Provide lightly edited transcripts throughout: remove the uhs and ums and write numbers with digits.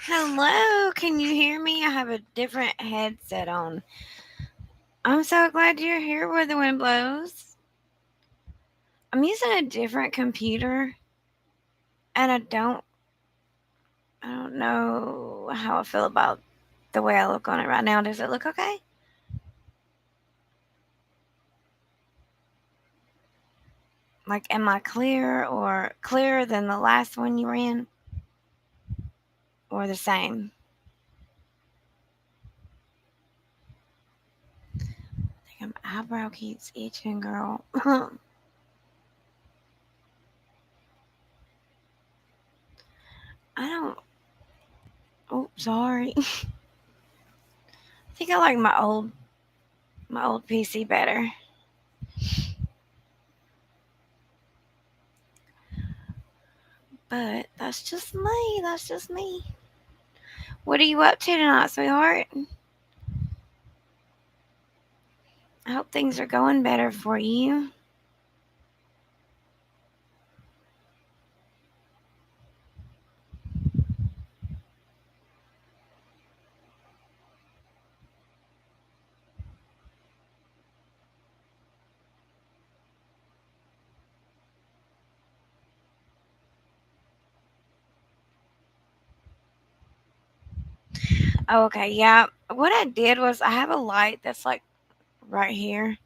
Hello, can you hear me? I have a different headset on. I'm so glad you're here where the wind blows. I'm using a different computer and I don't know how I feel about the way I look on it right now. Does it look okay? Like am I clear or clearer than the last one you were in or the same? I think my eyebrow keeps itching, girl. I don't Oh, sorry. I think I like my old PC better. But that's just me. That's just me. What are you up to tonight, sweetheart? I hope things are going better for you. Oh, okay, yeah. What I did was I have a light that's like right here.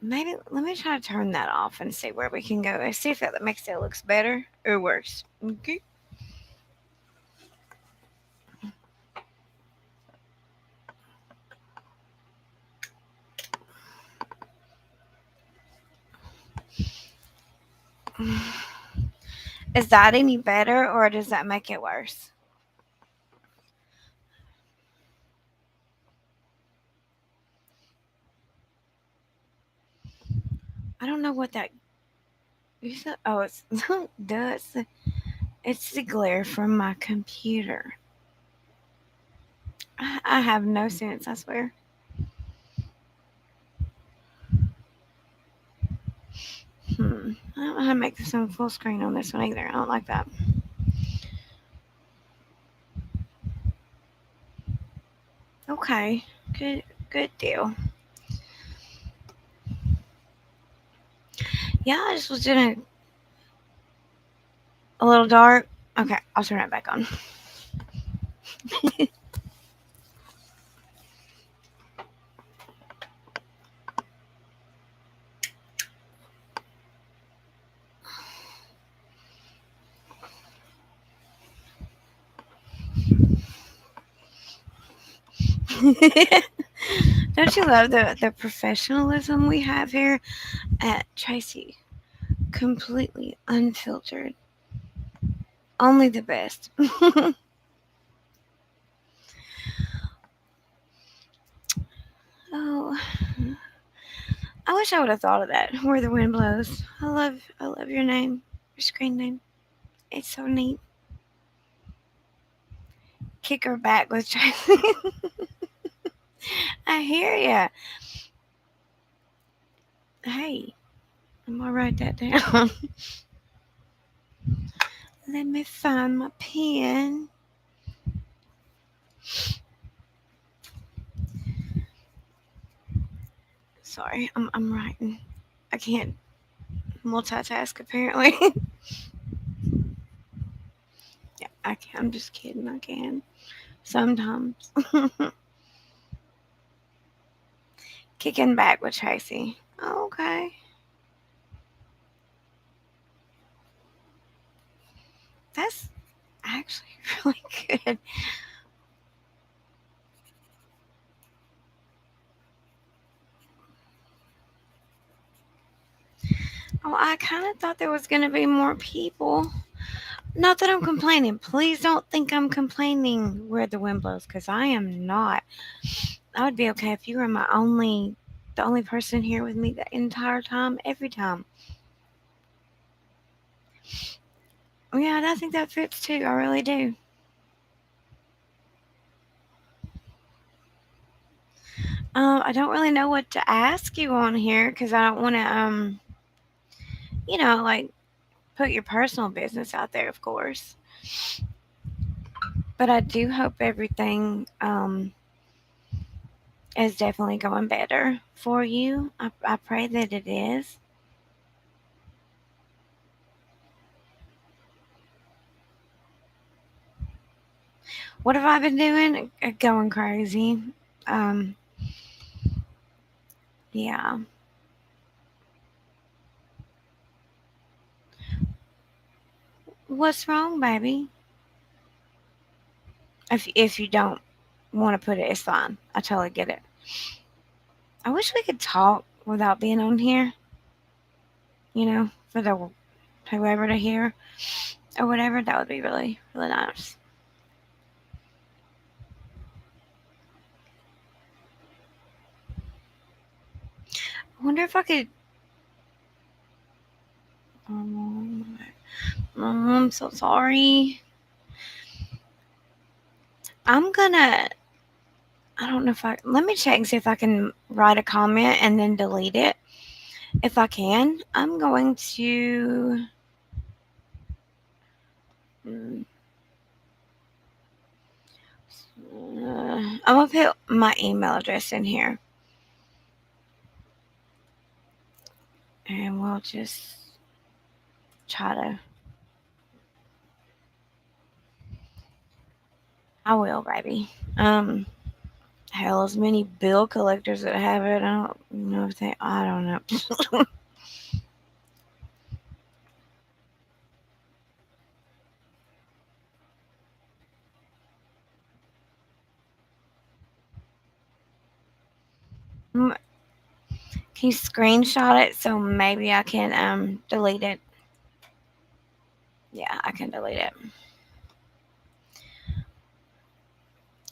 Maybe let me try to turn that off and see where we can go. And see if that makes it looks better or worse. Okay. Is that any better or does that make it worse? I don't know what that is. Oh, it's duh, it's the glare from my computer. I have no sense, I swear. I don't know how to make this on full screen on this one either. I don't like that. Okay, good deal. Yeah, I just was doing a little dark. Okay, I'll turn it back on. Don't you love the professionalism we have here at Tracy? Completely unfiltered. Only the best. Oh, I wish I would have thought of that. Where the wind blows. I love your name, your screen name. It's so neat. Kick her back with Tracy. I hear ya. Hey, I'm gonna write that down. Let me find my pen. Sorry, I'm writing. I can't multitask apparently. Yeah, I can. I'm just kidding. I can sometimes. Kicking back with Tracy. Oh, okay, that's actually really good. Oh, I kind of thought there was gonna be more people. Not that I'm complaining. Please don't think I'm complaining where the wind blows, because I am not. I would be okay if you were the only person here with me the entire time, every time. Yeah, I think that fits too. I really do. I don't really know what to ask you on here because I don't want to, like put your personal business out there, of course. But I do hope everything is definitely going better for you. I pray that it is. What have I been doing? Going crazy. Um, yeah. What's wrong, baby? If you don't want to put it, it's fine. I totally get it. I wish we could talk without being on here. For the whoever to hear or whatever. That would be really really nice. I wonder if I could. Um, I'm so sorry. I'm gonna. I don't know if I. Let me check and see if I can write a comment and then delete it. If I can, I'm going to. mm, I'm gonna put my email address in here, and we'll just try to. I will, baby. Um, hell, as many bill collectors that have it, I don't know if they. I don't know. Mm, can you screenshot it so maybe I can delete it? Yeah, I can delete it.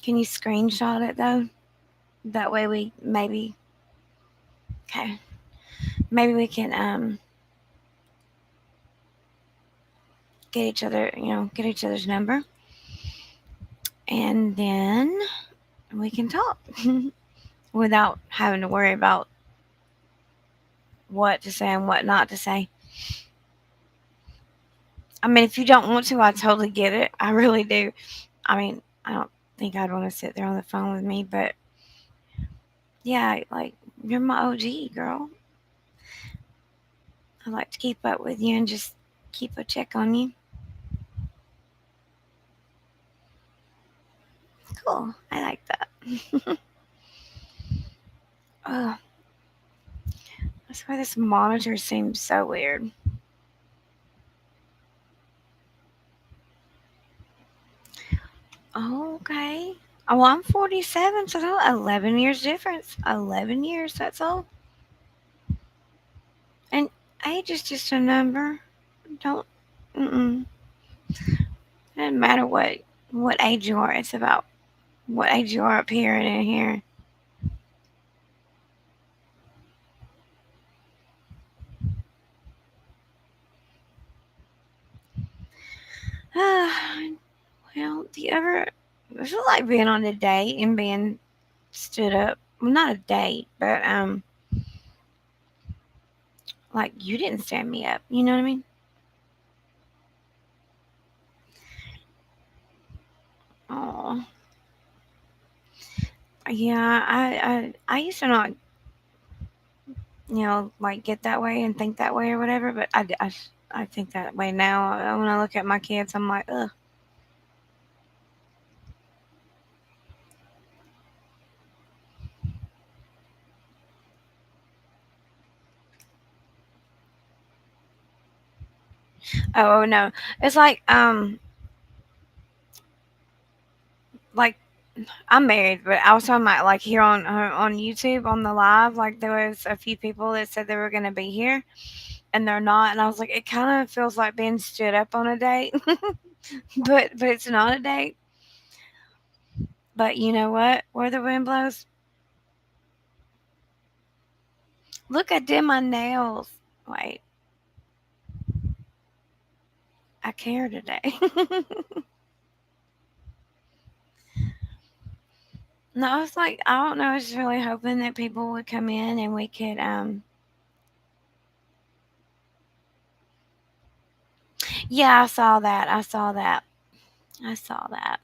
Can you screenshot it though? That way we maybe okay. Maybe we can get each other, get each other's number, and then we can talk without having to worry about what to say and what not to say. I mean, if you don't want to, I totally get it. I really do. I mean, I don't think I'd want to sit there on the phone with me, but yeah, like you're my OG girl. I like to keep up with you and just keep a check on you. Cool. I like that. Ugh, I swear this monitor seems so weird. Oh, okay. Oh, well, I'm 47, so that's 11 years difference. 11 years, that's all. And age is just a number. Don't, mm-mm. It doesn't matter what age you are. It's about what age you are up here and in here. Well, do you ever, I feel like being on a date and being stood up? Well, not a date, but like you didn't stand me up. You know what I mean? Oh, yeah. I used to not, like get that way and think that way or whatever. But I think that way now. When I look at my kids, I'm like, ugh. Oh no, it's like I'm married, but I was talking about like here on YouTube on the live. Like there was a few people that said they were gonna be here, and they're not. And I was like, it kind of feels like being stood up on a date, but it's not a date. But you know what? Where the wind blows, look, I did my nails. Wait, I care today. No, I was like, I don't know. I was just really hoping that people would come in and we could. Yeah, I saw that. I saw that. I saw that.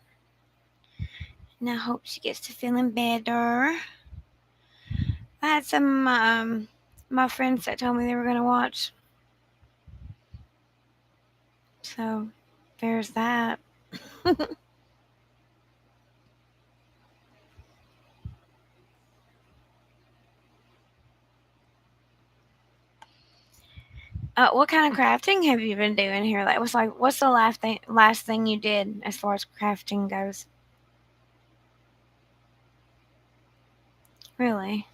And I hope she gets to feeling better. I had some my friends that told me they were gonna watch, so there's that. What kind of crafting have you been doing here? What's the last thing you did as far as crafting goes? Really?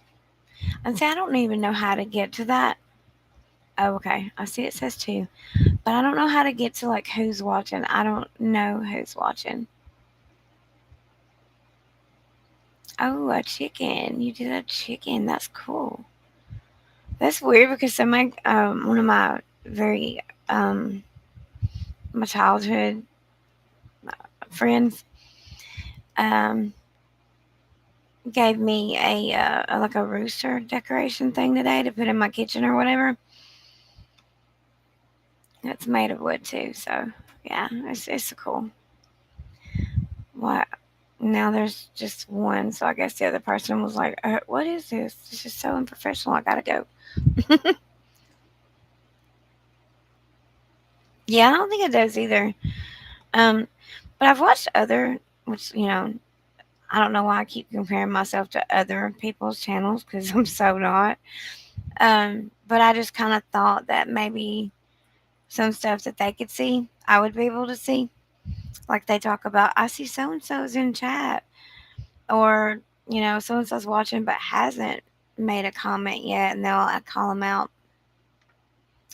And see, I don't even know how to get to that. Oh, okay. I see it says two, but I don't know how to get to like who's watching. I don't know who's watching. Oh, a chicken. You did a chicken. That's cool. That's weird because one of my very my childhood friends um gave me a like a rooster decoration thing today to put in my kitchen or whatever. It's made of wood too, so yeah, it's cool. What? Now there's just one, so I guess the other person was like, "What is this? This is so unprofessional. I gotta go." Yeah, I don't think it does either. Um, but I've watched other, which I don't know why I keep comparing myself to other people's channels because I'm so not. But I just kind of thought that maybe some stuff that they could see, I would be able to see. Like they talk about, I see so and so's in chat, or so and so's watching but hasn't made a comment yet, and they'll call them out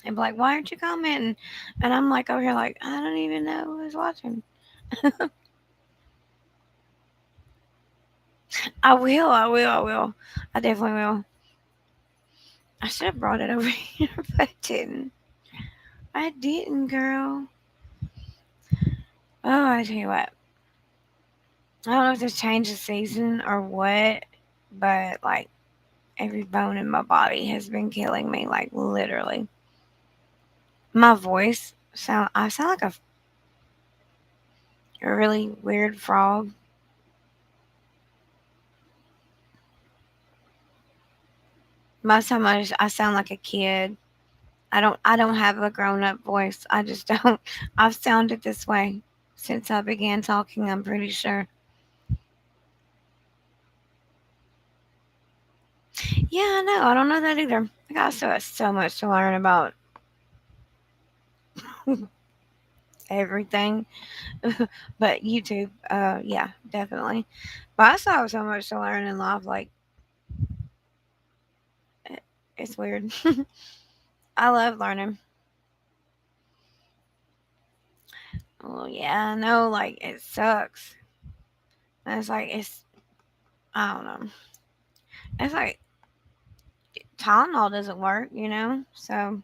and be like, "Why aren't you commenting?" And I'm like over here, like, I don't even know who's watching. I will, I will, I will. I definitely will. I should have brought it over here, but I didn't. I didn't, girl. Oh, I tell you what. I don't know if this changed the season or what, but like every bone in my body has been killing me, like literally. My voice I sound like a really weird frog. Most of the time I sound like a kid. I don't have a grown up voice. I just don't. I've sounded this way since I began talking, I'm pretty sure. Yeah, I know. I don't know that either. I got so much to learn about everything. But YouTube, yeah, definitely. But I still have so much to learn in life. Like, it, it's weird. I love learning. Oh, yeah, I know. Like, it sucks. And it's like, I don't know. It's like Tylenol doesn't work. So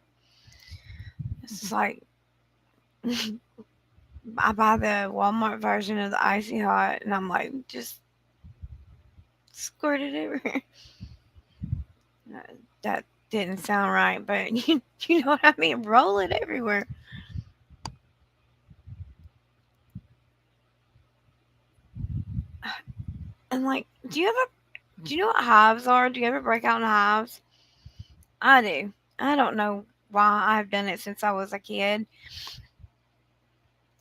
it's just like, I buy the Walmart version of the Icy Hot, and I'm like, just squirt it everywhere. Uh, That didn't sound right, but you know what I mean? Roll it everywhere. And like, do you know what hives are? Do you ever break out in hives? I do. I don't know why I've done it since I was a kid.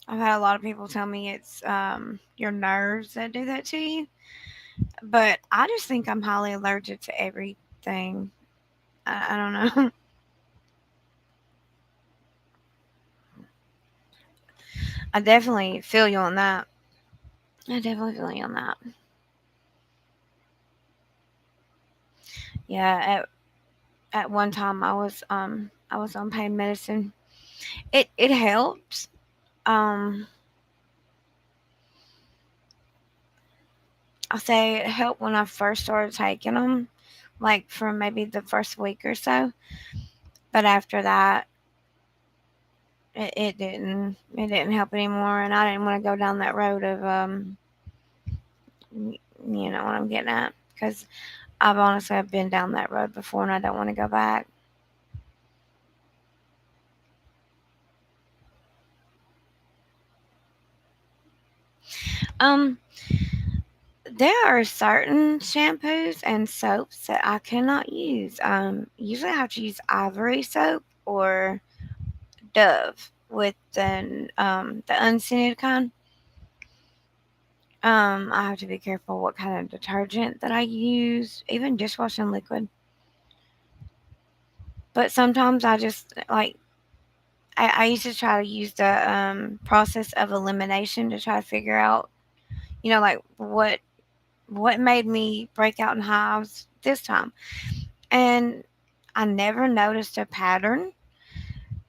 I've had a lot of people tell me it's your nerves that do that to you, but I just think I'm highly allergic to everything. I don't know. I definitely feel you on that. I definitely feel you on that. Yeah, at one time I was on pain medicine. It helps. Um, I'll say it helped when I first started taking them, like for maybe the first week or so. But after that, it didn't help anymore, and I didn't want to go down that road of you know what I'm getting at, because I've been down that road before, and I don't want to go back. Um, There are certain shampoos and soaps that I cannot use. Usually I have to use Ivory soap or Dove with the unscented kind. I have to be careful what kind of detergent that I use, even dishwashing liquid. But sometimes I just like I used to try to use the process of elimination to try to figure out, like what made me break out in hives this time, and I never noticed a pattern.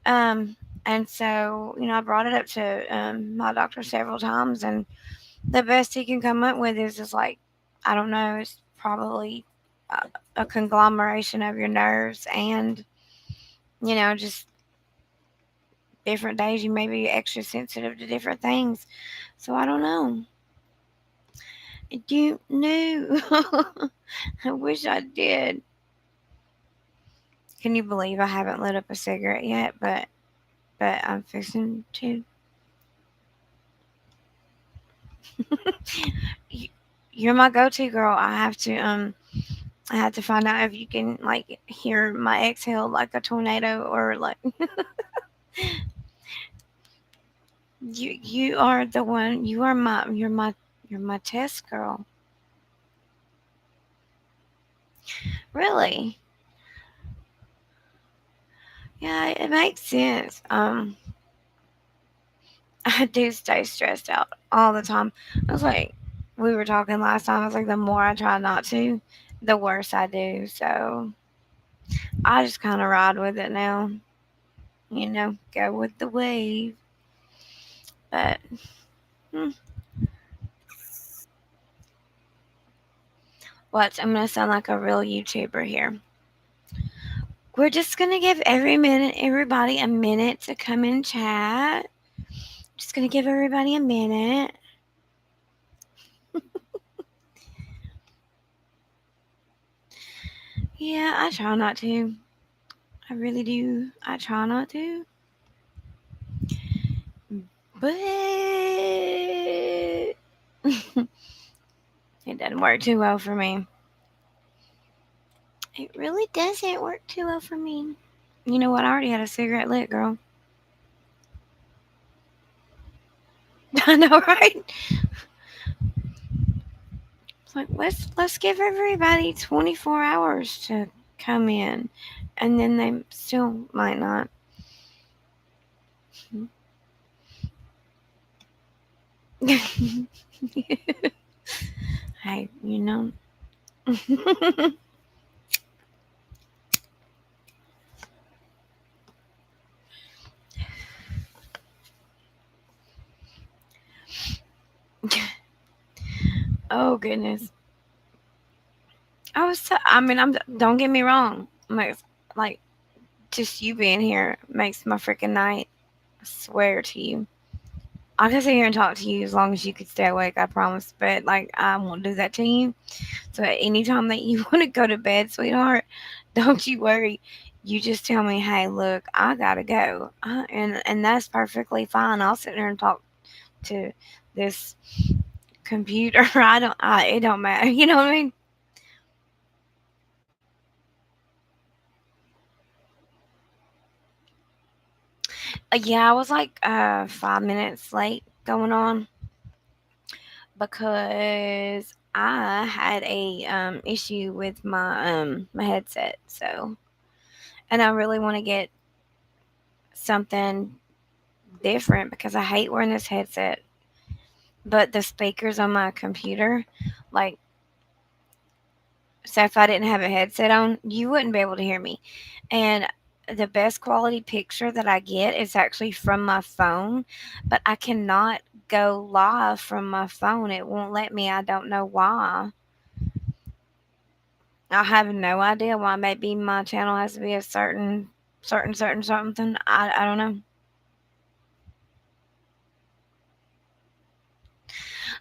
Um, and so I brought it up to my doctor several times, and the best he can come up with is just like, I don't know, it's probably a conglomeration of your nerves and just different days you may be extra sensitive to different things. So I don't know. You knew. I wish I did. Can you believe I haven't lit up a cigarette yet? But I'm fixing to. Y- You're my go-to girl. I have to find out if you can like hear my exhale like a tornado or like you are the one. You're my test girl. Really? Yeah, it makes sense. I do stay stressed out all the time. I was like, we were talking last time. I was like, the more I try not to, the worse I do. So I just kind of ride with it now. Go with the wave. But hmm, what? I'm gonna sound like a real YouTuber here. We're just gonna give everybody a minute to come and chat. Just gonna give everybody a minute. Yeah, I try not to. I really do. I try not to. But it doesn't work too well for me. It really doesn't work too well for me. You know what? I already had a cigarette lit, girl. I know, right? It's like let's give everybody 24 hours to come in, and then they still might not. Hey, oh goodness. I mean, don't get me wrong. Like just you being here makes my freaking night. I swear to you. I can sit here and talk to you as long as you could stay awake, I promise. But like I won't do that to you. So at any time that you want to go to bed, sweetheart, don't you worry. You just tell me, hey, look, I gotta go, and that's perfectly fine. I'll sit there and talk to this computer. It don't matter. You know what I mean? Yeah, I was like 5 minutes late going on because I had a issue with my headset. So, and I really want to get something different because I hate wearing this headset. But the speakers on my computer, like, so if I didn't have a headset on, you wouldn't be able to hear me. And the best quality picture that I get is actually from my phone, but I cannot go live from my phone. It won't let me. I don't know why. I have no idea why. Maybe my channel has to be a certain something. I don't know.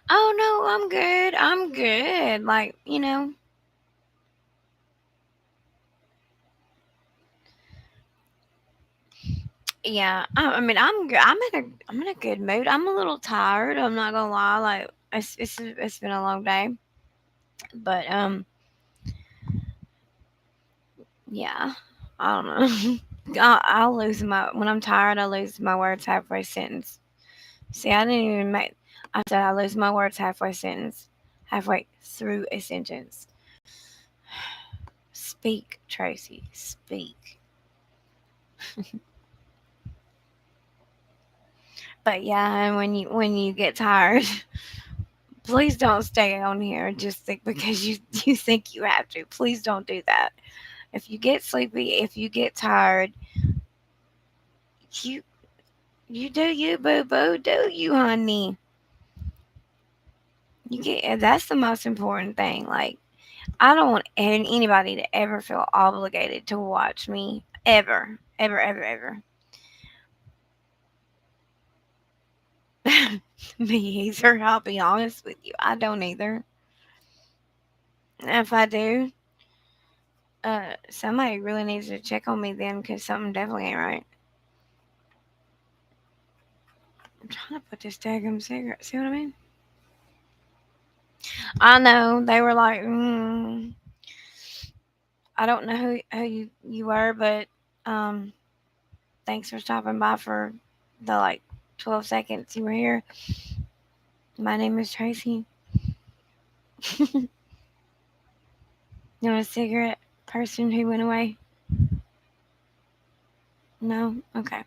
Oh no, I'm good. I'm good. Like, yeah. I mean, I'm good. I'm in a good mood. I'm a little tired. I'm not gonna lie. Like, it's been a long day. But yeah, I don't know. I'll lose my when I'm tired. I lose my words halfway sentence. See, I didn't even make. I said I lose my words halfway sentence, halfway through a sentence. Speak, Tracy. Speak. But yeah, and when you get tired, please don't stay on here just think because you think you have to. Please don't do that. If you get sleepy, if you get tired, you you do you, boo boo, do you, honey. You get that's the most important thing. Like I don't want anybody to ever feel obligated to watch me ever, ever, ever, ever. Me either. I'll be honest with you. I don't either. If I do, somebody really needs to check on me then, because something definitely ain't right. I'm trying to put this daggum cigarette. See what I mean? I know they were like, I don't know who you were, but um, thanks for stopping by for the like 12 seconds you were here. My name is Tracy. You want a cigarette? Person who went away? No? Okay.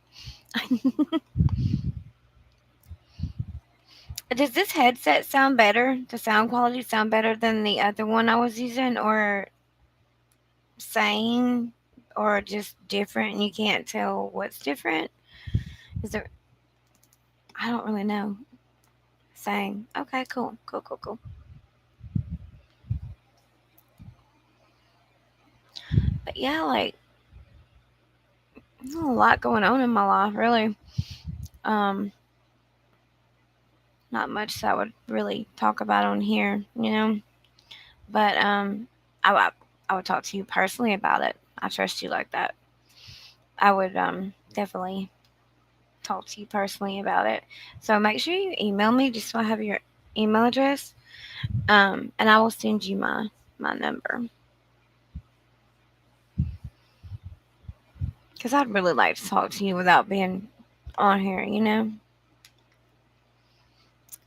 Does this headset sound better? The sound quality sound better than the other one I was using, or same, or just different and you can't tell what's different? Is there, I don't really know. Same. Okay, cool. Cool, cool, cool. But yeah, like, there's a lot going on in my life, really. Um, Not much that I would really talk about on here, you know? But I would talk to you personally about it. I trust you like that. I would definitely talk to you personally about it. So make sure you email me just so I have your email address. And I will send you my number because I'd really like to talk to you without being on here. You know.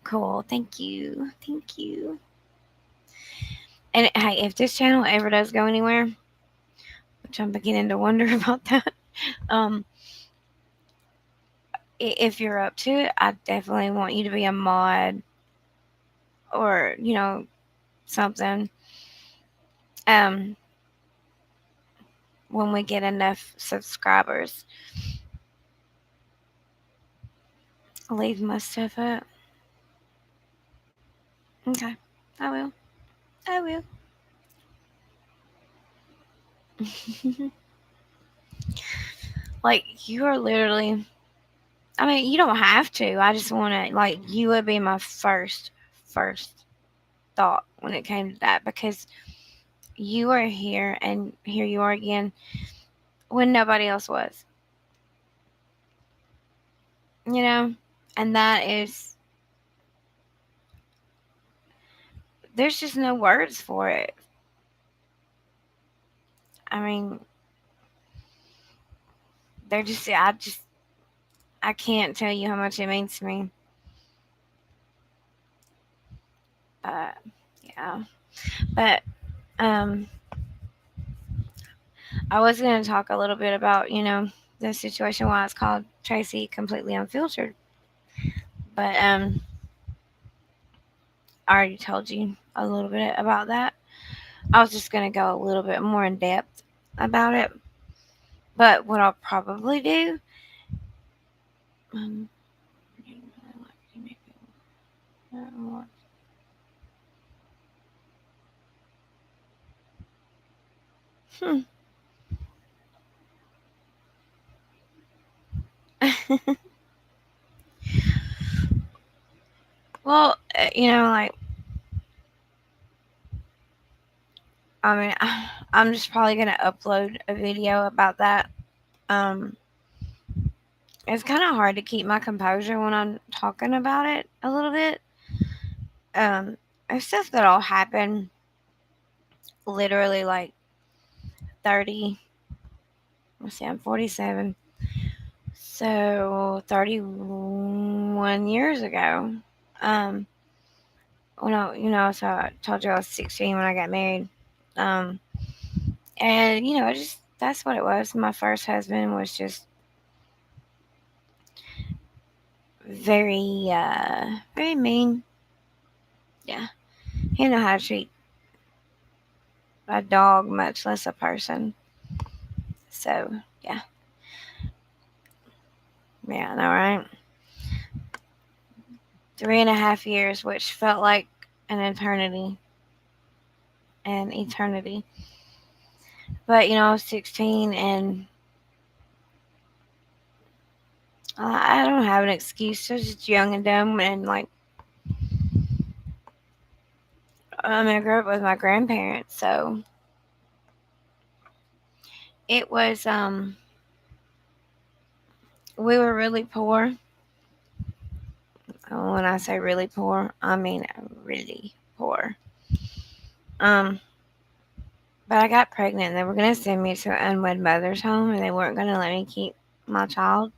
Cool. Thank you. Thank you. And hey, if this channel ever does go anywhere, which I'm beginning to wonder about that, um, if you're up to it, I definitely want you to be a mod or something. Um, when we get enough subscribers, leave my stuff up. Okay, I will. I will. Like you are literally. I mean, you don't have to. I just want to like you would be my first thought when it came to that because you are here and here you are again when nobody else was. You know, and that is there's just no words for it. I mean, they're just I can't tell you how much it means to me. Uh, yeah, but um, I was going to talk a little bit about the situation why it's called Tracy Completely Unfiltered, but I already told you a little bit about that. I was just going to go a little bit more in depth about it, but what I'll probably do. Um, hmm. Well, like I mean, I'm just probably gonna upload a video about that. Um, it's kind of hard to keep my composure when I'm talking about it a little bit. Um, there's stuff that'll happen. literally like 30. Let's see, I'm 47. So 31 years ago. Um, so I told you I was 16 when I got married. Um, and just that's what it was. My first husband was just very mean. Yeah, he didn't know how to treat a dog, much less a person. So yeah, yeah, all right. 3.5 years, which felt like an eternity, an eternity. But I was 16, and I don't have an excuse. I was just young and dumb, and like I grew up with my grandparents, so it was we were really poor. When I say really poor, I mean really poor. Um, but I got pregnant, and they were gonna send me to an unwed mother's home, and they weren't gonna let me keep my child,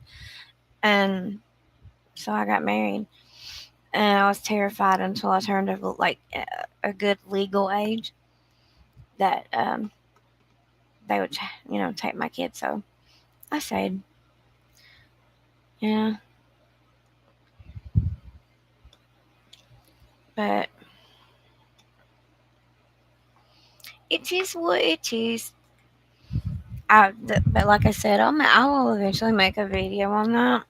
and so I got married. And I was terrified until I turned of like a good legal age that they would take my kid. So I stayed. Yeah, but it is what it is. But like I said, I will eventually make a video on that.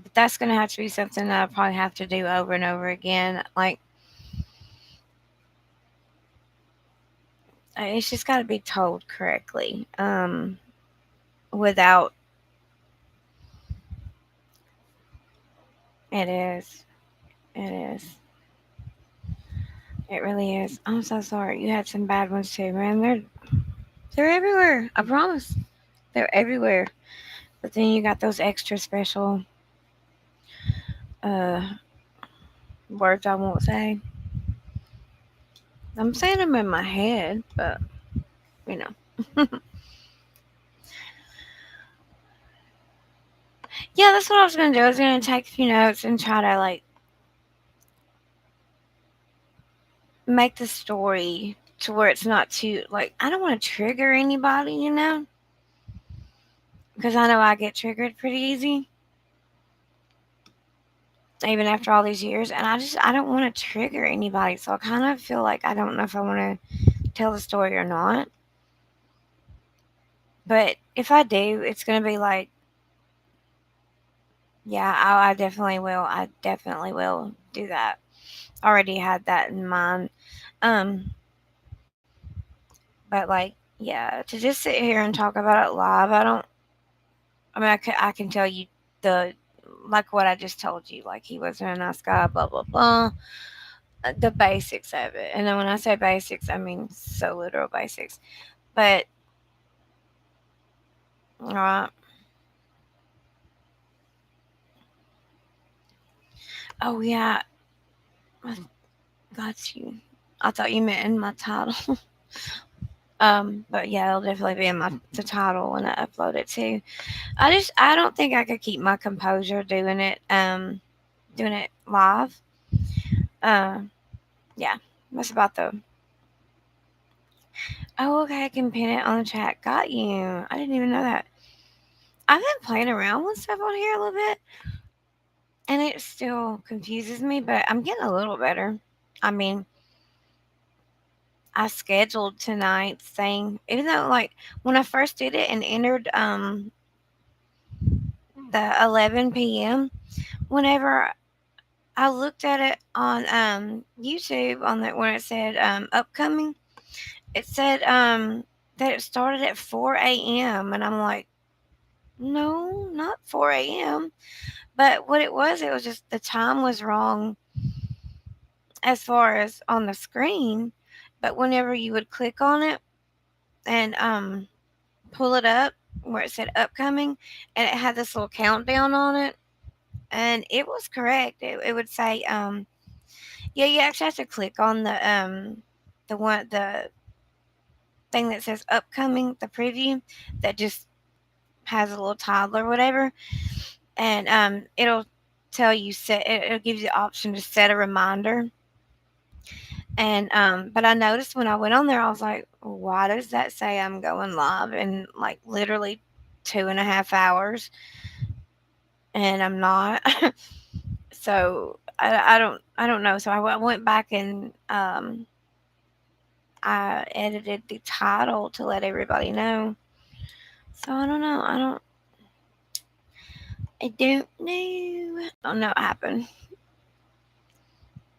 But that's gonna have to be something that I probably have to do over and over again. Like it's just got to be told correctly. Without it is, it is, it really is. I'm so sorry. You had some bad ones too, man. They're everywhere. I promise. They're everywhere. But then you got those extra special uh words I won't say. I'm saying them in my head, but you know. Yeah, that's what I was gonna do. I was gonna take a few notes and try to like make the story to where it's not too like I don't want to trigger anybody, because I know I get triggered pretty easy, even after all these years, and I don't want to trigger anybody. So I kind of feel like I don't know if I want to tell the story or not. But if I do, it's gonna be like, yeah, I definitely will. I definitely will do that. Already had that in mind. Um, but like, yeah, to just sit here and talk about it live, I don't. I mean, I can tell you the like what I just told you. Like he wasn't a nice guy. Blah blah blah. The basics of it, and then when I say basics, I mean so literal basics. But all right. Oh yeah, I got you. I thought you meant in my title. But yeah, it'll definitely be in the title when I upload it too. I don't think I could keep my composure doing it live. Uh, yeah, that's about the. Oh, okay, I can pin it on the chat. Got you. I didn't even know that. I've been playing around with stuff on here a little bit, and it still confuses me, but I'm getting a little better. I mean, I scheduled tonight's thing, even though like when I first did it and entered the 11 p.m. Whenever I looked at it on YouTube on that when it said upcoming, it said that it started at 4 a.m. and I'm like, no, not 4 a.m. But what it was just the time was wrong as far as on the screen. But whenever you would click on it and pull it up where it said upcoming, and it had this little countdown on it, and it was correct. It would say yeah, you actually have to click on the thing that says upcoming, the preview that just has a little toddler or whatever, and it'll tell you it'll give you the option to set a reminder. And but I noticed when I went on there, I was like, why does that say I'm going live in like literally 2.5 hours, and I'm not. So I don't know. So I went back and I edited the title to let everybody know. So I don't know. I don't know what happened.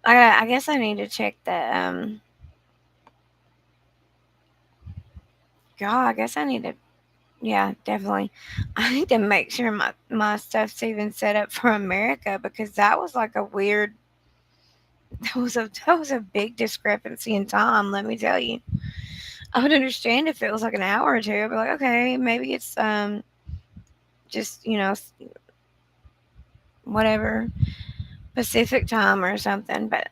I guess I need to check the God, I guess I need to, yeah, definitely. I need to make sure my stuff's even set up for America, because that was like a weird that was a big discrepancy in time, let me tell you. I would understand if it was like an hour or two. I'd be like, okay, maybe it's just, whatever, Pacific time or something, but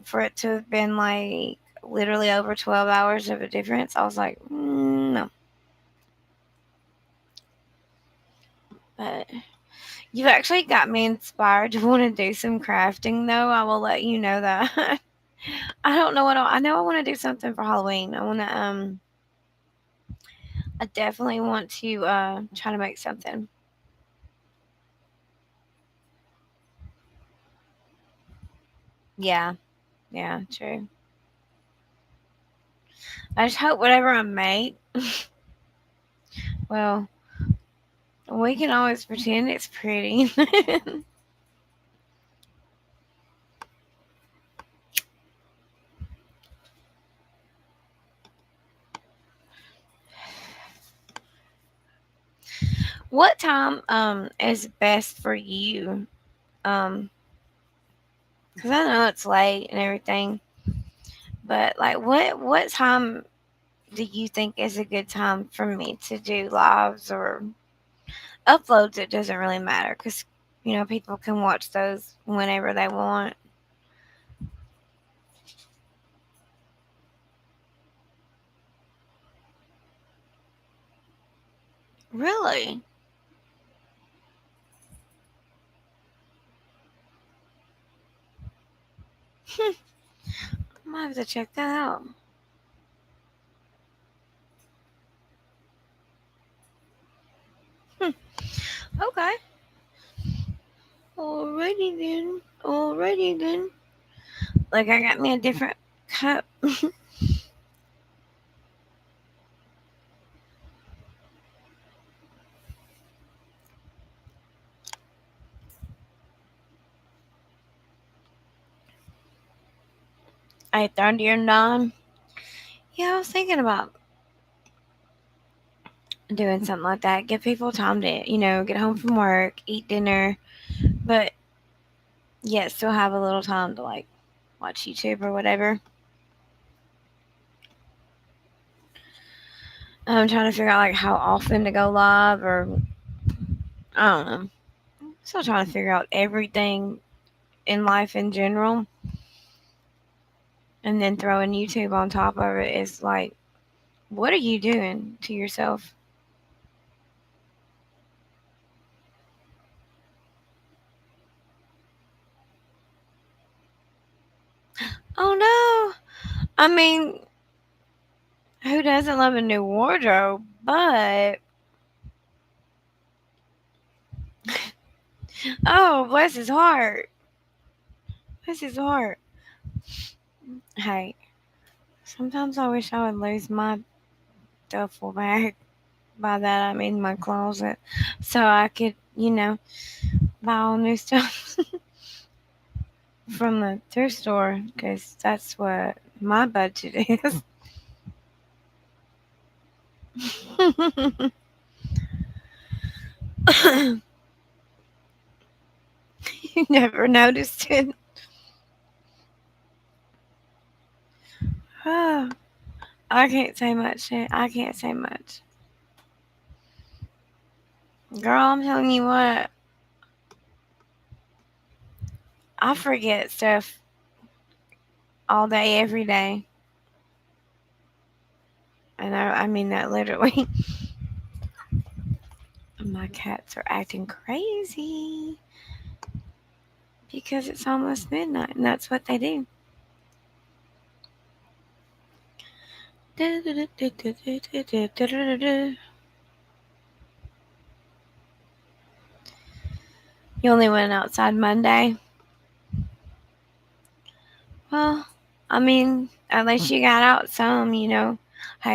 for it to have been like literally over 12 hours of a difference, I was like, no. But you've actually got me inspired to want to do some crafting, though. I will let you know that. I don't know I know I want to do something for Halloween. I definitely want to try to make something. Yeah, yeah, true. I just hope whatever I make, well, we can always pretend it's pretty. What time is best for you? Um, because I know it's late and everything, but like, what time do you think is a good time for me to do lives or uploads? It doesn't really matter, because people can watch those whenever they want. Really? I might have to check that out. Hmm. Okay. Alrighty then. Alrighty then. Like, I got me a different cup. I 30 or 9. Yeah, I was thinking about doing something like that. Give people time to, get home from work, eat dinner, but yet still have a little time to like watch YouTube or whatever. I'm trying to figure out like how often to go live, or I don't know. Still trying to figure out everything in life in general, and then throwing YouTube on top of it is like, what are you doing to yourself? Oh no! I mean, who doesn't love a new wardrobe? But oh, bless his heart. Bless his heart. Hey, sometimes I wish I would lose my duffel bag. By that I mean my closet, so I could, buy all new stuff from the thrift store, because that's what my budget is. You never noticed it. Oh, I can't say much. I can't say much. Girl, I'm telling you what, I forget stuff all day, every day. And I mean that literally. My cats are acting crazy because it's almost midnight, and that's what they do. You only went outside Monday. Well, I mean, at least you got out some. Hey,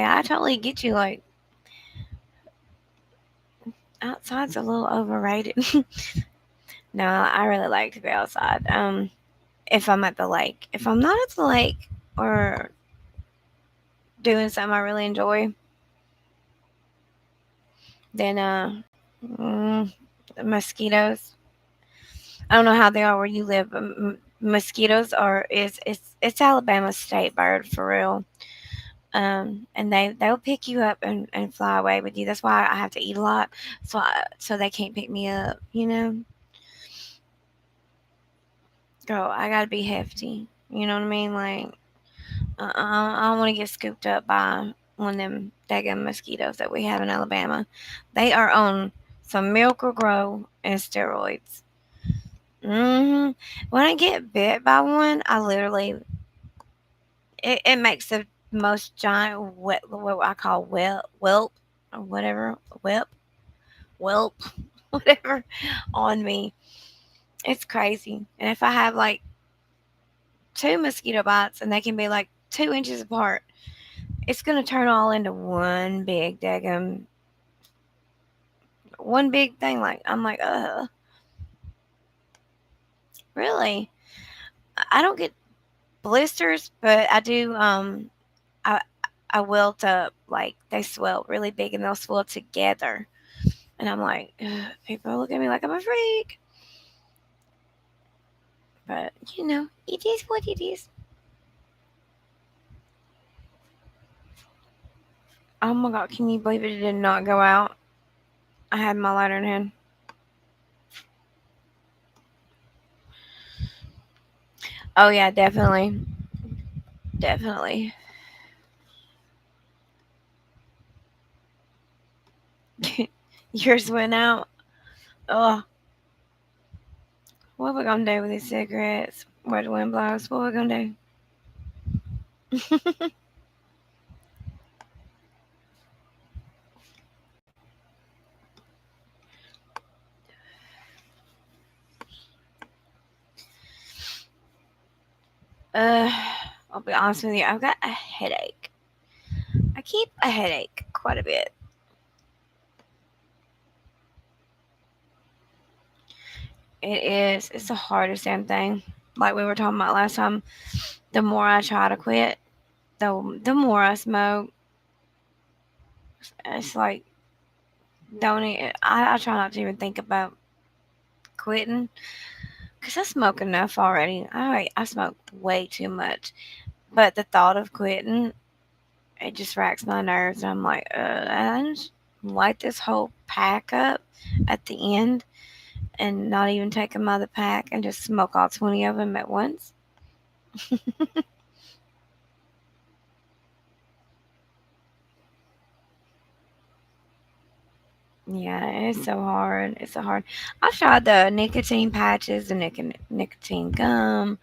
I totally get you. Like, outside's a little overrated. No, I really like to be outside. If I'm at the lake. If I'm not at the lake or doing something I really enjoy, then mm, mosquitoes. I don't know how they are where you live, but mosquitoes are is it's Alabama's state bird for real. And they'll pick you up and fly away with you. That's why I have to eat a lot, so they can't pick me up. Girl, I gotta be hefty. You know what I mean? Like, I don't want to get scooped up by one of them daggum mosquitoes that we have in Alabama. They are on some Miracle Grow and steroids. When I get bit by one, I literally it makes the most giant what I call whelp or whatever whelp whatever on me. It's crazy. And if I have like two mosquito bites and they can be like 2 inches apart, it's gonna turn all into one big thing. Like I'm like, really? I don't get blisters, but I do. I I welt up like they swell really big and they'll swell together, and I'm like, ugh, people look at me like I'm a freak. But it is what it is. Oh my god, can you believe it did not go out? I had my lighter in hand. Oh yeah, definitely, definitely. Yours went out. Oh, what we gonna do with these cigarettes? Where the wind blows? What we gonna do? uh, I'll be honest with you. I've got a headache. I keep a headache quite a bit. It is. It's the hardest damn thing. Like we were talking about last time. The more I try to quit, the more I smoke. It's like don't. I try not to even think about quitting because I smoke enough already. I smoke way too much. But the thought of quitting, it just racks my nerves. And I'm like, I just light this whole pack up at the end and not even take them out of the pack and just smoke all 20 of them at once. Yeah, it's so hard. It's so hard. I've tried the nicotine patches, the nicotine gum.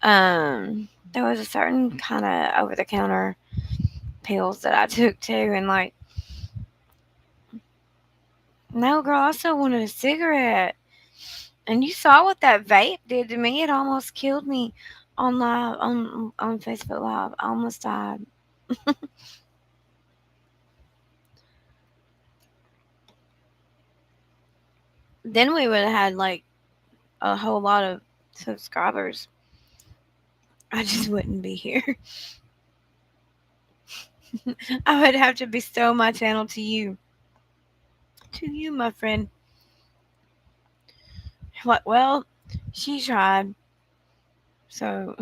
There was a certain kind of over the counter pills that I took too, and like, no, girl, I still wanted a cigarette. And you saw what that vape did to me. It almost killed me on Facebook Live. I almost died. Then we would have had like a whole lot of subscribers. I just wouldn't be here. I would have to bestow my channel to you, my friend. Like, well, she tried, so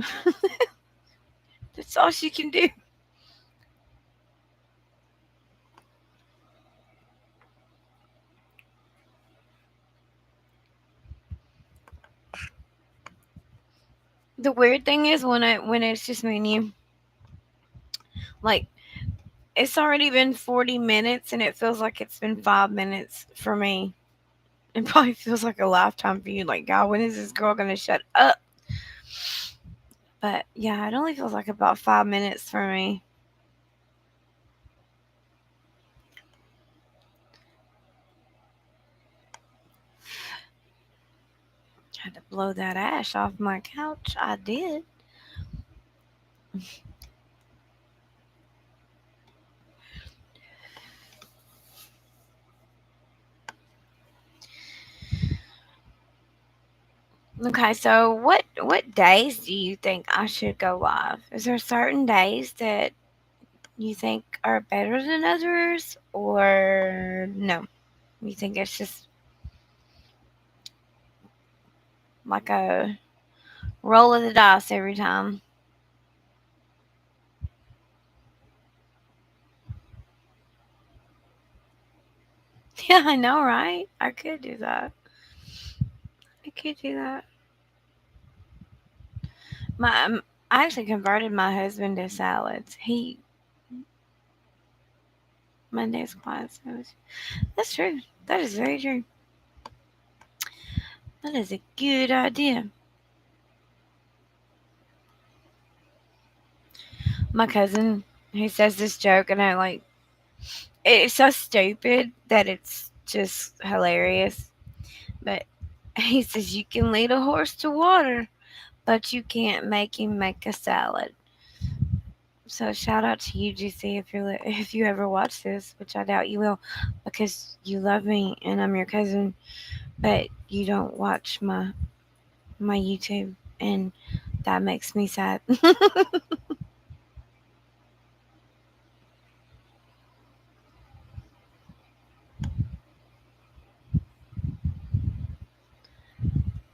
that's all she can do. The weird thing is when it's just me and you, like it's already been 40 minutes and it feels like it's been 5 minutes for me. It probably feels like a lifetime for you. Like, God, when is this girl gonna shut up? But yeah, it only feels like about 5 minutes for me. Had to blow that ash off my couch. I did. Okay, so what days do you think I should go live? Is there certain days that you think are better than others, or no? You think it's just like a roll of the dice every time? Yeah, I know, right? I could do that. I could do that. I actually converted my husband to salads. He Monday's class. That's true. That is very true. That is a good idea. My cousin, he says this joke, and I like it's so stupid that it's just hilarious. But he says you can lead a horse to water, but you can't make him make a salad. So shout out to you, GC, if you ever watch this, which I doubt you will, because you love me and I'm your cousin, but you don't watch my YouTube, and that makes me sad.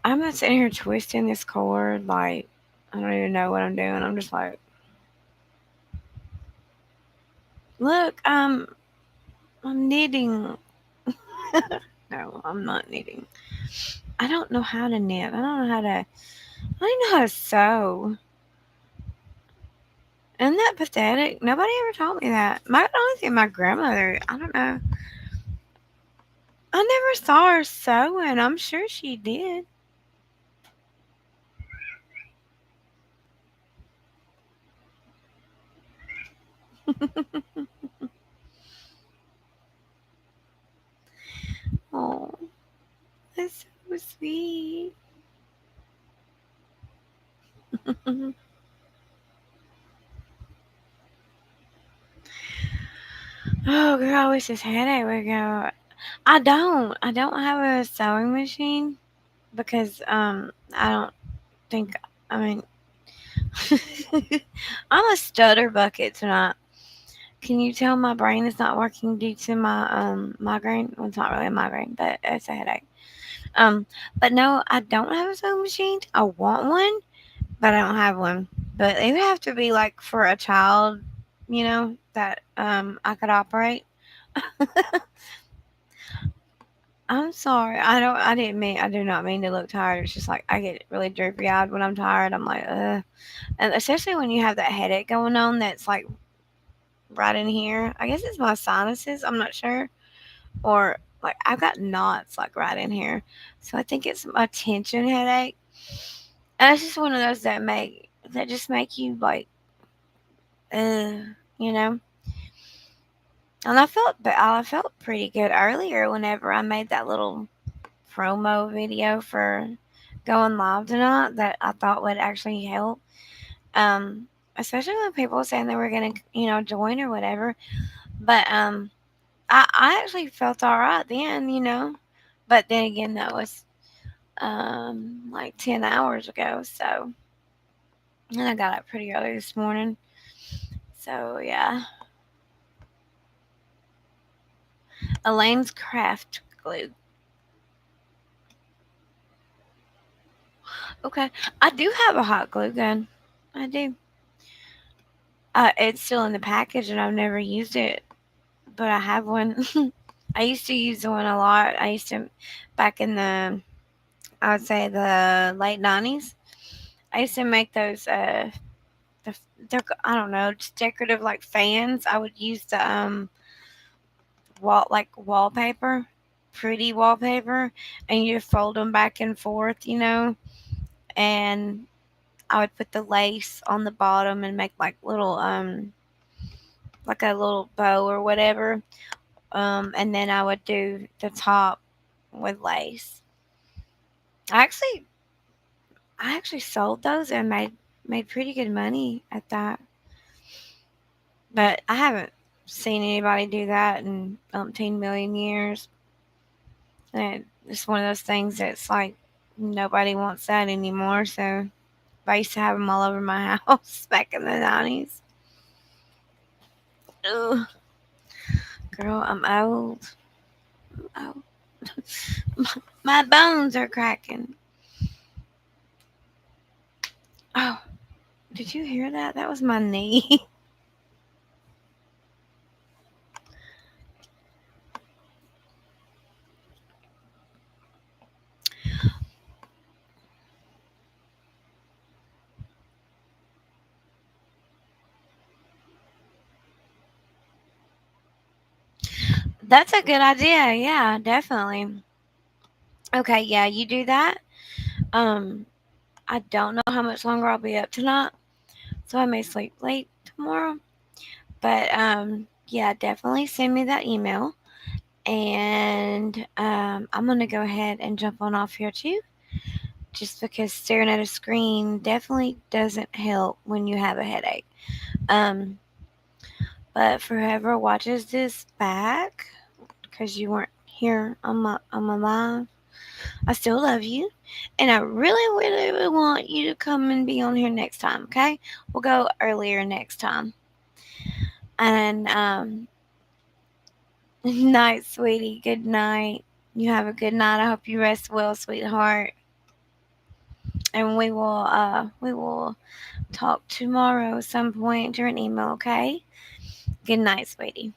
I'm not sitting here twisting this cord like I don't even know what I'm doing. I'm just like, look, I'm knitting. No, I'm not knitting. I don't know how to knit. I don't even know how to sew. Isn't that pathetic? Nobody ever taught me that. My the only thing my grandmother. I don't know. I never saw her sewing. I'm sure she did. Oh, that's so sweet. Oh, girl, I wish this headache would go. I don't. I don't have a sewing machine because I don't think. I mean, I'm a stutter bucket tonight. Can you tell my brain is not working due to my migraine? Well, it's not really a migraine, but it's a headache. Um, but no, I don't have a sewing machine. I want one, but I don't have one. But it would have to be like for a child, that I could operate. I'm sorry. I do not mean to look tired. It's just like I get really droopy eyed when I'm tired. I'm like, ugh. And especially when you have that headache going on that's like right in here. I guess it's my sinuses. I'm not sure. Or like I've got knots like right in here. So I think it's a tension headache. And it's just one of those that just make you like, uh, you know. And I felt pretty good earlier whenever I made that little promo video for going live tonight that I thought would actually help. Um, Especially when people were saying they were gonna, join or whatever. But I actually felt all right then. But then again, that was like 10 hours ago. So and I got up pretty early this morning. So yeah, Elaine's craft glue. Okay, I do have a hot glue gun. I do. It's still in the package, and I've never used it, but I have one. I used to use one a lot. Back in the, I would say the late 90s. I used to make those the I don't know, just decorative like fans. I would use the wallpaper, pretty wallpaper, and you fold them back and forth, and I would put the lace on the bottom and make like a little bow or whatever. And then I would do the top with lace. I actually I actually sold those and made pretty good money at that. But I haven't seen anybody do that in umpteen million years. And it's one of those things that's like nobody wants that anymore. So I used to have them all over my house back in the 90s. Ugh, girl, I'm old. Oh, my bones are cracking. Oh, did you hear that? That was my knee. That's a good idea. Yeah, definitely. Okay, yeah, you do that. Um, I don't know how much longer I'll be up tonight, so I may sleep late tomorrow. But yeah, definitely send me that email, and I'm gonna go ahead and jump on off here too, just because staring at a screen definitely doesn't help when you have a headache. Um, but for whoever watches this back, because you weren't here on my live, I still love you, and I really, really, really want you to come and be on here next time. Okay, we'll go earlier next time. And night, sweetie. Good night. You have a good night. I hope you rest well, sweetheart. And we will talk tomorrow at some point during email. Okay. Good night, sweetie.